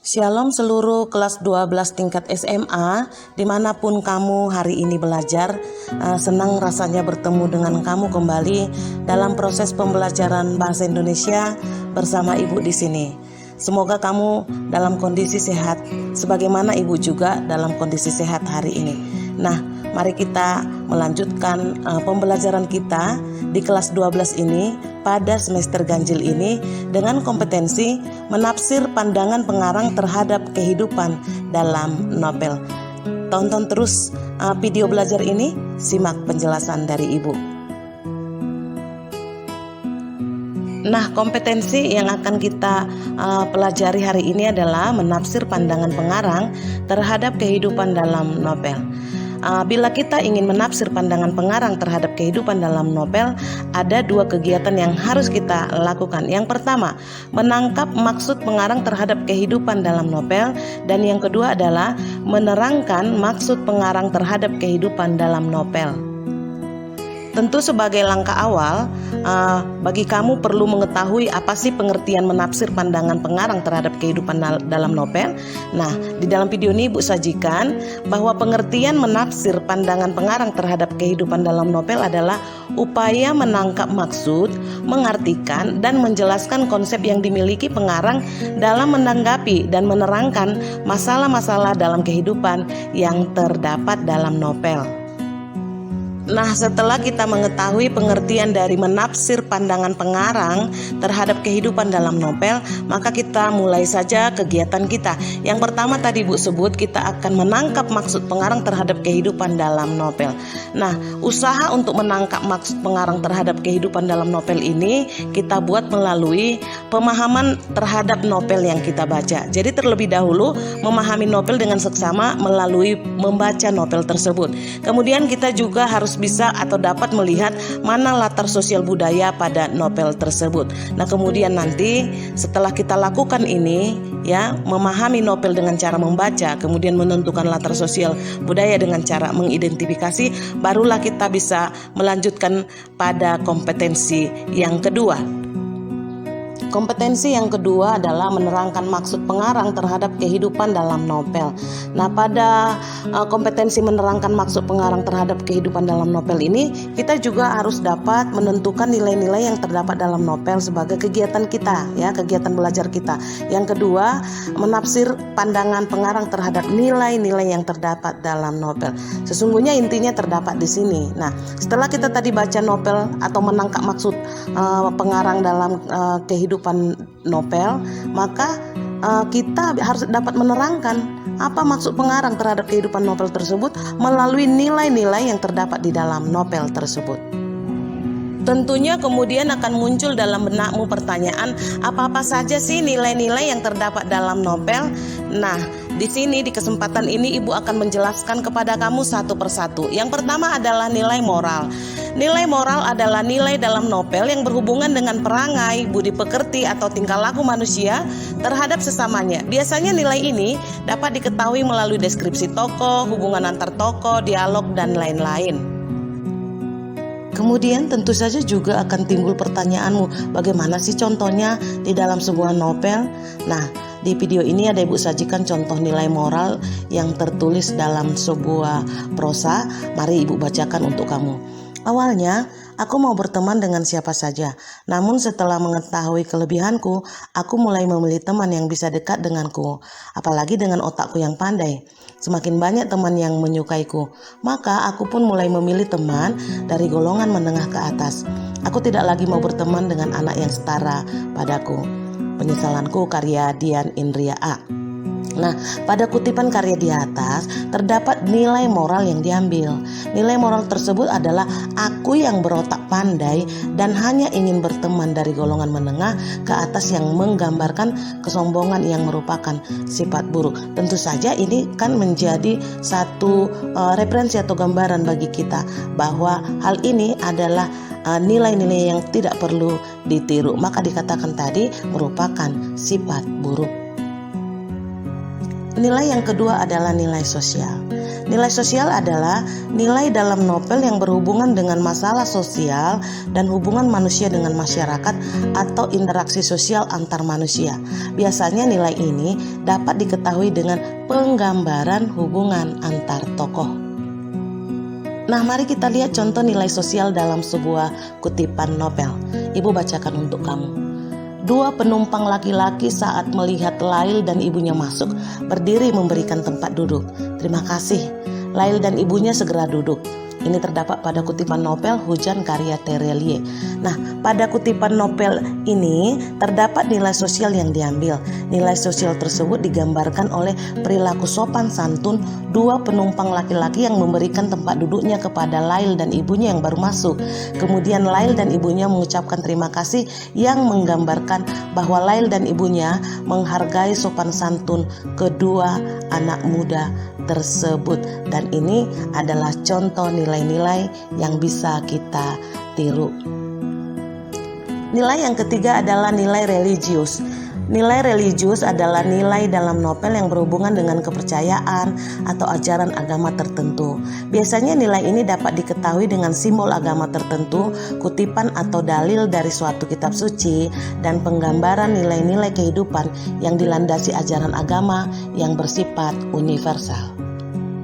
Shalom seluruh kelas 12 tingkat SMA, dimanapun kamu hari ini belajar. Senang rasanya bertemu dengan kamu kembali dalam proses pembelajaran bahasa Indonesia bersama Ibu di sini. Semoga kamu dalam kondisi sehat, sebagaimana Ibu juga dalam kondisi sehat hari ini. Nah, mari kita melanjutkan pembelajaran kita di kelas 12 ini pada semester ganjil ini dengan kompetensi menafsir pandangan pengarang terhadap kehidupan dalam novel. Tonton terus video belajar ini, simak penjelasan dari Ibu. Nah, kompetensi yang akan kita pelajari hari ini adalah menafsir pandangan pengarang terhadap kehidupan dalam novel. Bila kita ingin menafsir pandangan pengarang terhadap kehidupan dalam novel, ada dua kegiatan yang harus kita lakukan. Yang pertama, menangkap maksud pengarang terhadap kehidupan dalam novel, dan yang kedua adalah menerangkan maksud pengarang terhadap kehidupan dalam novel. Tentu sebagai langkah awal, bagi kamu perlu mengetahui apa sih pengertian menafsir pandangan pengarang terhadap kehidupan dalam novel. Nah, di dalam video ini Ibu sajikan bahwa pengertian menafsir pandangan pengarang terhadap kehidupan dalam novel adalah upaya menangkap maksud, mengartikan, dan menjelaskan konsep yang dimiliki pengarang dalam menanggapi dan menerangkan masalah-masalah dalam kehidupan yang terdapat dalam novel. Nah, setelah kita mengetahui pengertian dari menafsir pandangan pengarang terhadap kehidupan dalam novel, maka kita mulai saja kegiatan kita. Yang pertama tadi Bu sebut, kita akan menangkap maksud pengarang terhadap kehidupan dalam novel. Nah, usaha untuk menangkap maksud pengarang terhadap kehidupan dalam novel ini kita buat melalui pemahaman terhadap novel yang kita baca. Jadi terlebih dahulu memahami novel dengan seksama melalui membaca novel tersebut. Kemudian kita juga harus bisa atau dapat melihat mana latar sosial budaya pada novel tersebut. Nah, kemudian nanti setelah kita lakukan ini, ya, memahami novel dengan cara membaca, kemudian menentukan latar sosial budaya dengan cara mengidentifikasi, barulah kita bisa melanjutkan pada kompetensi yang kedua. Kompetensi yang kedua adalah menerangkan maksud pengarang terhadap kehidupan dalam novel. Nah, pada kompetensi menerangkan maksud pengarang terhadap kehidupan dalam novel ini, kita juga harus dapat menentukan nilai-nilai yang terdapat dalam novel sebagai kegiatan kita, ya, kegiatan belajar kita. Yang kedua, menafsir pandangan pengarang terhadap nilai-nilai yang terdapat dalam novel. Sesungguhnya intinya terdapat di sini. Nah, setelah kita tadi baca novel atau menangkap maksud pengarang dalam kehidupan novel, maka kita harus dapat menerangkan apa maksud pengarang terhadap kehidupan novel tersebut melalui nilai-nilai yang terdapat di dalam novel tersebut. Tentunya kemudian akan muncul dalam benakmu pertanyaan, apa-apa saja sih nilai-nilai yang terdapat dalam novel? Nah, di sini di kesempatan ini Ibu akan menjelaskan kepada kamu satu persatu. Yang pertama adalah nilai moral. Nilai moral adalah nilai dalam novel yang berhubungan dengan perangai, budi pekerti atau tingkah laku manusia terhadap sesamanya. Biasanya nilai ini dapat diketahui melalui deskripsi tokoh, hubungan antar tokoh, dialog, dan lain-lain. Kemudian tentu saja juga akan timbul pertanyaanmu, bagaimana sih contohnya di dalam sebuah novel? Nah, di video ini ada Ibu sajikan contoh nilai moral yang tertulis dalam sebuah prosa. Mari Ibu bacakan untuk kamu. Awalnya, aku mau berteman dengan siapa saja. Namun setelah mengetahui kelebihanku, aku mulai memilih teman yang bisa dekat denganku. Apalagi dengan otakku yang pandai. Semakin banyak teman yang menyukaiku, maka aku pun mulai memilih teman dari golongan menengah ke atas. Aku tidak lagi mau berteman dengan anak yang setara padaku. Penyesalanku, karya Dian Indria A. Nah, pada kutipan karya di atas terdapat nilai moral yang diambil. Nilai moral tersebut adalah aku yang berotak pandai dan hanya ingin berteman dari golongan menengah ke atas yang menggambarkan kesombongan yang merupakan sifat buruk. Tentu saja ini kan menjadi satu referensi atau gambaran bagi kita bahwa hal ini adalah nilai-nilai yang tidak perlu ditiru. Maka dikatakan tadi merupakan sifat buruk. Nilai yang kedua adalah nilai sosial. Nilai sosial adalah nilai dalam novel yang berhubungan dengan masalah sosial dan hubungan manusia dengan masyarakat atau interaksi sosial antar manusia. Biasanya nilai ini dapat diketahui dengan penggambaran hubungan antar tokoh. Nah, mari kita lihat contoh nilai sosial dalam sebuah kutipan novel. Ibu bacakan untuk kamu. Dua penumpang laki-laki saat melihat Lail dan ibunya masuk, berdiri memberikan tempat duduk. Terima kasih. Lail dan ibunya segera duduk. Ini terdapat pada kutipan novel Hujan karya Terelie. Nah, pada kutipan novel ini terdapat nilai sosial yang diambil. Nilai sosial tersebut digambarkan oleh perilaku sopan santun dua penumpang laki-laki yang memberikan tempat duduknya kepada Lail dan ibunya yang baru masuk. Kemudian Lail dan ibunya mengucapkan terima kasih yang menggambarkan bahwa Lail dan ibunya menghargai sopan santun kedua anak muda tersebut. Dan ini adalah contoh nilai-nilai yang bisa kita tiru. Nilai yang ketiga adalah nilai religius. Nilai religius adalah nilai dalam novel yang berhubungan dengan kepercayaan atau ajaran agama tertentu. Biasanya nilai ini dapat diketahui dengan simbol agama tertentu, kutipan atau dalil dari suatu kitab suci, dan penggambaran nilai-nilai kehidupan yang dilandasi ajaran agama yang bersifat universal.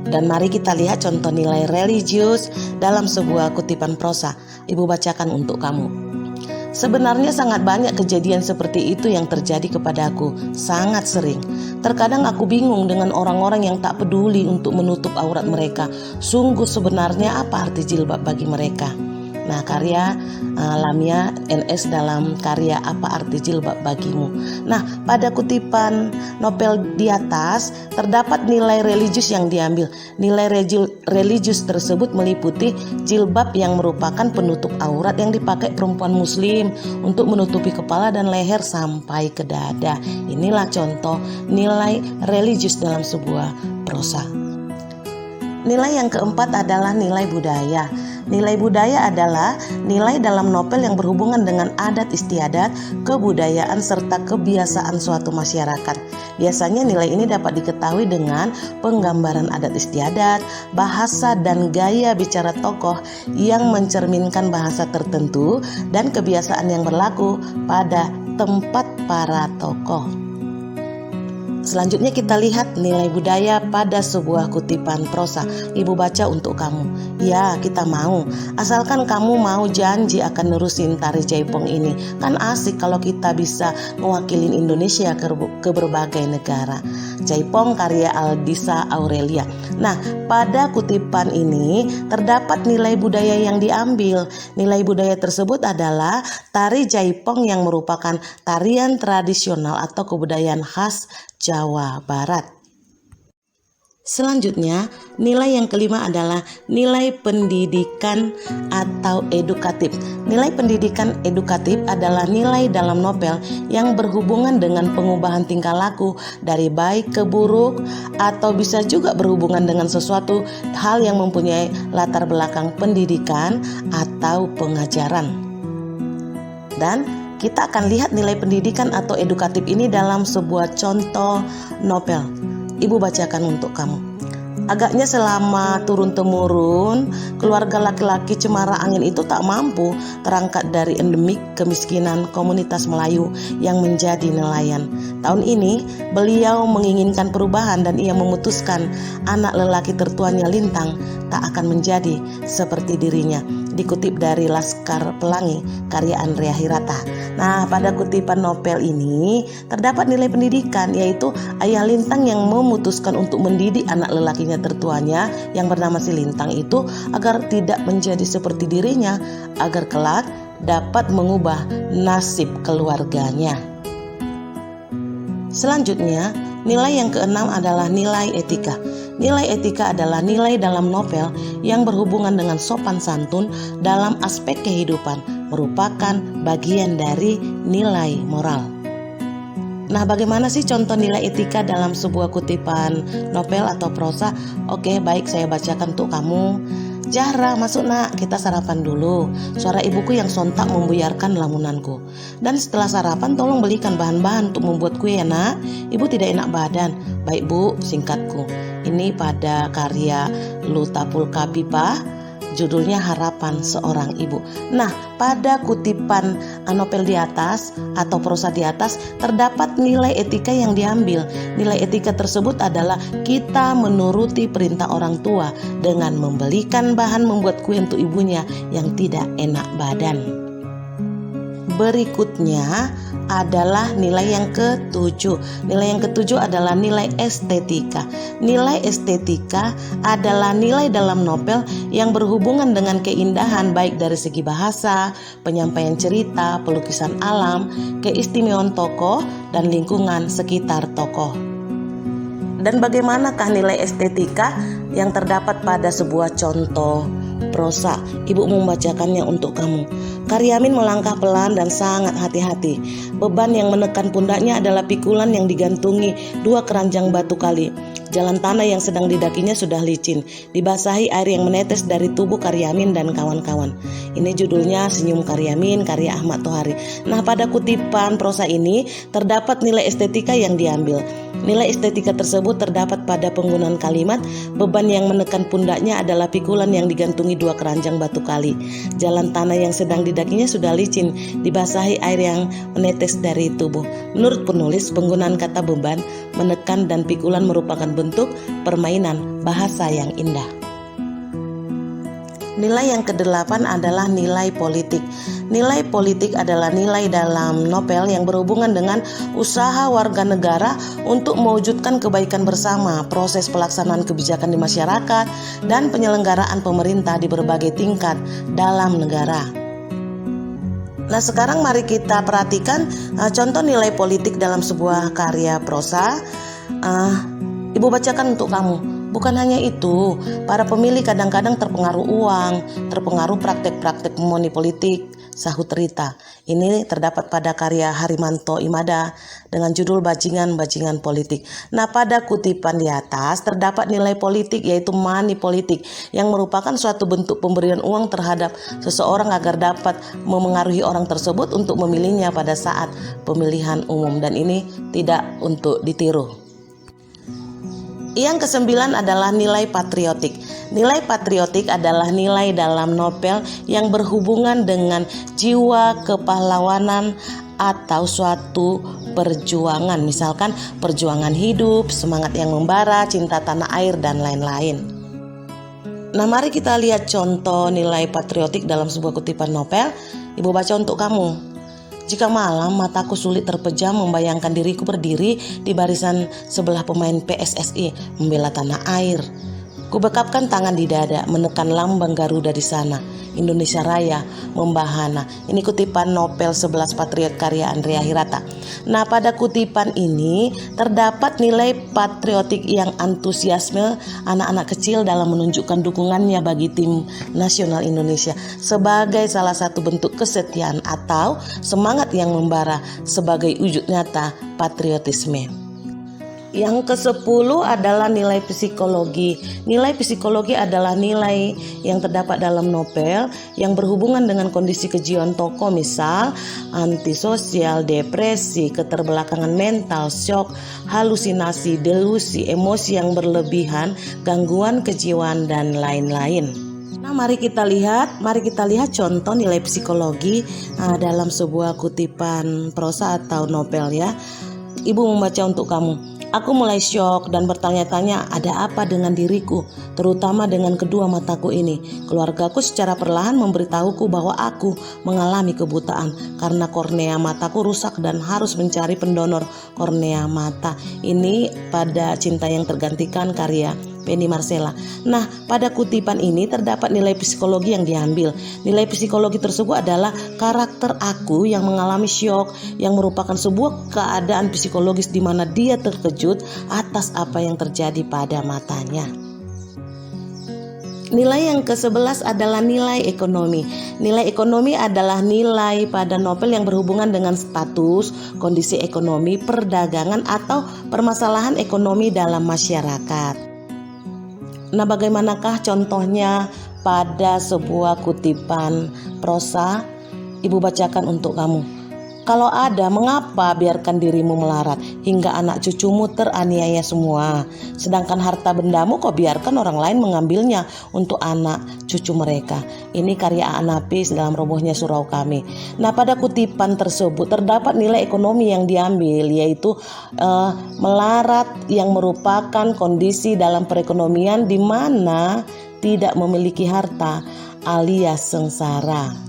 Dan mari kita lihat contoh nilai religius dalam sebuah kutipan prosa. Ibu bacakan untuk kamu. Sebenarnya sangat banyak kejadian seperti itu yang terjadi kepadaku, sangat sering. Terkadang aku bingung dengan orang-orang yang tak peduli untuk menutup aurat mereka. Sungguh sebenarnya apa arti jilbab bagi mereka? Nah, karya Lamia NS dalam karya Apa Arti Jilbab Bagimu. Nah, pada kutipan novel di atas terdapat nilai religius yang diambil. Nilai religius tersebut meliputi jilbab yang merupakan penutup aurat yang dipakai perempuan muslim untuk menutupi kepala dan leher sampai ke dada. Inilah contoh nilai religius dalam sebuah prosa. Nilai yang keempat adalah nilai budaya. Nilai budaya adalah nilai dalam novel yang berhubungan dengan adat istiadat, kebudayaan, serta kebiasaan suatu masyarakat. Biasanya nilai ini dapat diketahui dengan penggambaran adat istiadat, bahasa dan gaya bicara tokoh yang mencerminkan bahasa tertentu, dan kebiasaan yang berlaku pada tempat para tokoh. Selanjutnya kita lihat nilai budaya pada sebuah kutipan prosa. Ibu baca untuk kamu. Ya, kita mau. Asalkan kamu mau janji akan nerusin tari jaipong ini. Kan asik kalau kita bisa mewakilin Indonesia ke berbagai negara. Jaipong karya Aldisa Aurelia. Nah, pada kutipan ini terdapat nilai budaya yang diambil. Nilai budaya tersebut adalah tari jaipong yang merupakan tarian tradisional atau kebudayaan khas Jawa Barat. Selanjutnya, nilai yang kelima adalah nilai pendidikan atau edukatif. Nilai pendidikan edukatif adalah nilai dalam novel yang berhubungan dengan pengubahan tingkah laku dari baik ke buruk, atau bisa juga berhubungan dengan sesuatu hal yang mempunyai latar belakang pendidikan atau pengajaran. Dan kita akan lihat nilai pendidikan atau edukatif ini dalam sebuah contoh novel. Ibu bacakan untuk kamu. Agaknya selama turun-temurun, keluarga laki-laki Cemara Angin itu tak mampu terangkat dari endemik kemiskinan komunitas Melayu yang menjadi nelayan. Tahun ini, beliau menginginkan perubahan dan ia memutuskan anak lelaki tertuanya Lintang tak akan menjadi seperti dirinya. Dikutip dari Laskar Pelangi, karya Andrea Hirata. Nah, pada kutipan novel ini terdapat nilai pendidikan, yaitu ayah Lintang yang memutuskan untuk mendidik anak lelakinya tertuanya yang bernama si Lintang itu agar tidak menjadi seperti dirinya, agar kelak dapat mengubah nasib keluarganya. Selanjutnya, nilai yang keenam adalah nilai etika. Nilai etika adalah nilai dalam novel yang berhubungan dengan sopan santun dalam aspek kehidupan, merupakan bagian dari nilai moral. Nah, bagaimana sih contoh nilai etika dalam sebuah kutipan novel atau prosa? Oke, baik, saya bacakan untuk kamu. Zahra, masuk nak, kita sarapan dulu. Suara ibuku yang sontak membuyarkan lamunanku. Dan setelah sarapan tolong belikan bahan-bahan untuk membuat kue ya nak. Ibu tidak enak badan. Baik bu, singkatku. Ini pada karya Lutapul Kapipa. Judulnya Harapan Seorang Ibu. Nah, pada kutipan novel di atas atau prosa di atas terdapat nilai etika yang diambil. Nilai etika tersebut adalah kita menuruti perintah orang tua dengan membelikan bahan membuat kue untuk ibunya yang tidak enak badan. Berikutnya adalah nilai yang ketujuh. Nilai yang ketujuh adalah nilai estetika. Nilai estetika adalah nilai dalam novel yang berhubungan dengan keindahan baik dari segi bahasa, penyampaian cerita, pelukisan alam, keistimewaan tokoh, dan lingkungan sekitar tokoh. Dan bagaimanakah nilai estetika yang terdapat pada sebuah contoh prosa? Ibu membacakannya untuk kamu. Karyamin melangkah pelan dan sangat hati-hati. Beban yang menekan pundaknya adalah pikulan yang digantungi 2 keranjang batu kali. Jalan tanah yang sedang didakinya sudah licin, dibasahi air yang menetes dari tubuh Karyamin dan kawan-kawan. Ini judulnya Senyum Karyamin, karya Ahmad Tohari. Nah, pada kutipan prosa ini terdapat nilai estetika yang diambil. Nilai estetika tersebut terdapat pada penggunaan kalimat beban yang menekan pundaknya adalah pikulan yang digantungi 2 keranjang batu kali. Jalan tanah yang sedang didakinya sudah licin, dibasahi air yang menetes dari tubuh. Menurut penulis, penggunaan kata beban, menekan, dan pikulan merupakan bentuk permainan bahasa yang indah. Nilai yang ke-8 adalah nilai politik. Nilai politik adalah nilai dalam novel yang berhubungan dengan usaha warga negara untuk mewujudkan kebaikan bersama, proses pelaksanaan kebijakan di masyarakat, dan penyelenggaraan pemerintah di berbagai tingkat dalam negara. Nah, sekarang mari kita perhatikan contoh nilai politik dalam sebuah karya prosa. Ibu bacakan untuk kamu. Bukan hanya itu, para pemilih kadang-kadang terpengaruh uang, terpengaruh praktek-praktek money politik, sahut Rita. Ini terdapat pada karya Harimanto Imada dengan judul Bajingan-Bajingan Politik. Nah, pada kutipan di atas terdapat nilai politik yaitu money politik yang merupakan suatu bentuk pemberian uang terhadap seseorang agar dapat memengaruhi orang tersebut untuk memilihnya pada saat pemilihan umum, dan ini tidak untuk ditiru. Yang ke-9 adalah nilai patriotik. Nilai patriotik adalah nilai dalam novel yang berhubungan dengan jiwa kepahlawanan atau suatu perjuangan. Misalkan perjuangan hidup, semangat yang membara, cinta tanah air, dan lain-lain. Nah, mari kita lihat contoh nilai patriotik dalam sebuah kutipan novel. Ibu baca untuk kamu. Jika malam mataku sulit terpejam membayangkan diriku berdiri di barisan sebelah pemain PSSI membela tanah air. Kubekapkan tangan di dada menekan lambang Garuda di sana. Indonesia Raya membahana. Ini kutipan novel 11 Patriot karya Andrea Hirata. Nah, pada kutipan ini terdapat nilai patriotik yang antusiasme anak-anak kecil dalam menunjukkan dukungannya bagi tim nasional Indonesia sebagai salah satu bentuk kesetiaan atau semangat yang membara sebagai wujud nyata patriotisme. Yang ke-10 adalah nilai psikologi. Nilai psikologi adalah nilai yang terdapat dalam novel yang berhubungan dengan kondisi kejiwaan tokoh, misal antisosial, depresi, keterbelakangan mental, shock, halusinasi, delusi, emosi yang berlebihan, gangguan kejiwaan, dan lain-lain. Nah, mari kita lihat contoh nilai psikologi dalam sebuah kutipan prosa atau novel ya. Ibu membaca untuk kamu. Aku mulai syok dan bertanya-tanya ada apa dengan diriku, terutama dengan kedua mataku ini. Keluargaku secara perlahan memberitahuku bahwa aku mengalami kebutaan karena kornea mataku rusak dan harus mencari pendonor kornea mata. Ini pada Cinta yang Tergantikan karya Penny Marcella. Nah, pada kutipan ini terdapat nilai psikologi yang diambil. Nilai psikologi tersebut adalah karakter aku yang mengalami syok, yang merupakan sebuah keadaan psikologis di mana dia terkejut atas apa yang terjadi pada matanya. Nilai yang ke-11 adalah nilai ekonomi. Nilai ekonomi adalah nilai pada novel yang berhubungan dengan status, kondisi ekonomi, perdagangan, atau permasalahan ekonomi dalam masyarakat. Nah, bagaimanakah contohnya pada sebuah kutipan prosa. Ibu bacakan untuk kamu. Kalau ada, mengapa biarkan dirimu melarat hingga anak cucumu teraniaya semua? Sedangkan harta bendamu kau biarkan orang lain mengambilnya untuk anak cucu mereka. Ini karya Anapis dalam Robohnya Surau Kami. Nah, pada kutipan tersebut terdapat nilai ekonomi yang diambil, yaitu melarat yang merupakan kondisi dalam perekonomian di mana tidak memiliki harta alias sengsara.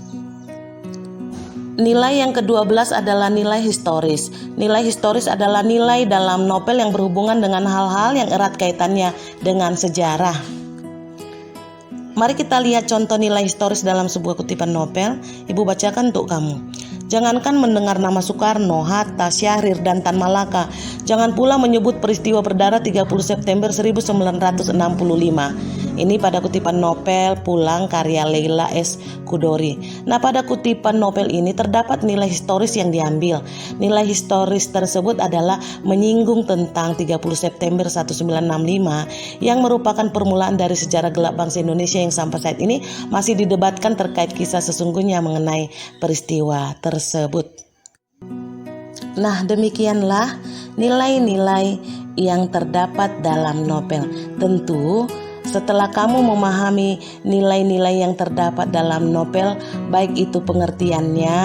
Nilai yang ke-12 adalah nilai historis. Nilai historis adalah nilai dalam novel yang berhubungan dengan hal-hal yang erat kaitannya dengan sejarah. Mari kita lihat contoh nilai historis dalam sebuah kutipan novel. Ibu bacakan untuk kamu. Jangankan mendengar nama Soekarno, Hatta, Syahrir, dan Tan Malaka. Jangan pula menyebut peristiwa berdarah 30 September 1945. Ini pada kutipan novel Pulang karya Leila S. Chudori. Nah, pada kutipan novel ini terdapat nilai historis yang diambil. Nilai historis tersebut adalah menyinggung tentang 30 September 1965 yang merupakan permulaan dari sejarah gelap bangsa Indonesia yang sampai saat ini masih didebatkan terkait kisah sesungguhnya mengenai peristiwa tersebut. Nah, demikianlah nilai-nilai yang terdapat dalam novel. Tentu setelah kamu memahami nilai-nilai yang terdapat dalam novel, baik itu pengertiannya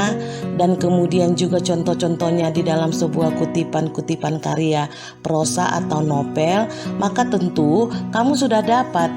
dan kemudian juga contoh-contohnya di dalam sebuah kutipan-kutipan karya prosa atau novel, maka tentu kamu sudah dapat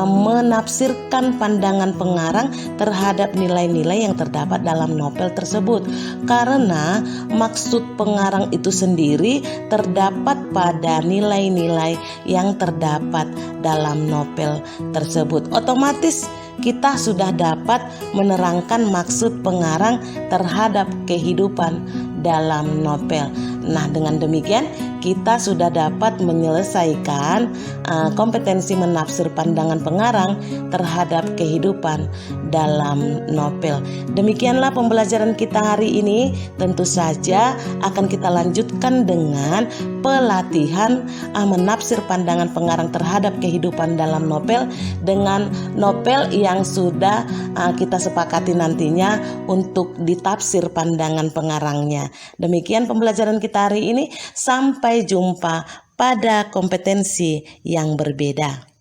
menafsirkan pandangan pengarang terhadap nilai-nilai yang terdapat dalam novel tersebut. Karena maksud pengarang itu sendiri terdapat pada nilai-nilai yang terdapat dalam novel tersebut. Otomatis kita sudah dapat menerangkan maksud pengarang terhadap kehidupan dalam novel. Nah, dengan demikian kita sudah dapat menyelesaikan kompetensi menafsir pandangan pengarang terhadap kehidupan dalam novel. Demikianlah pembelajaran kita hari ini. Tentu saja akan kita lanjutkan dengan pelatihan menafsir pandangan pengarang terhadap kehidupan dalam novel dengan novel yang sudah kita sepakati nantinya untuk ditafsir pandangan pengarangnya. Demikian pembelajaran kita hari ini. Sampai jumpa pada kompetensi yang berbeda.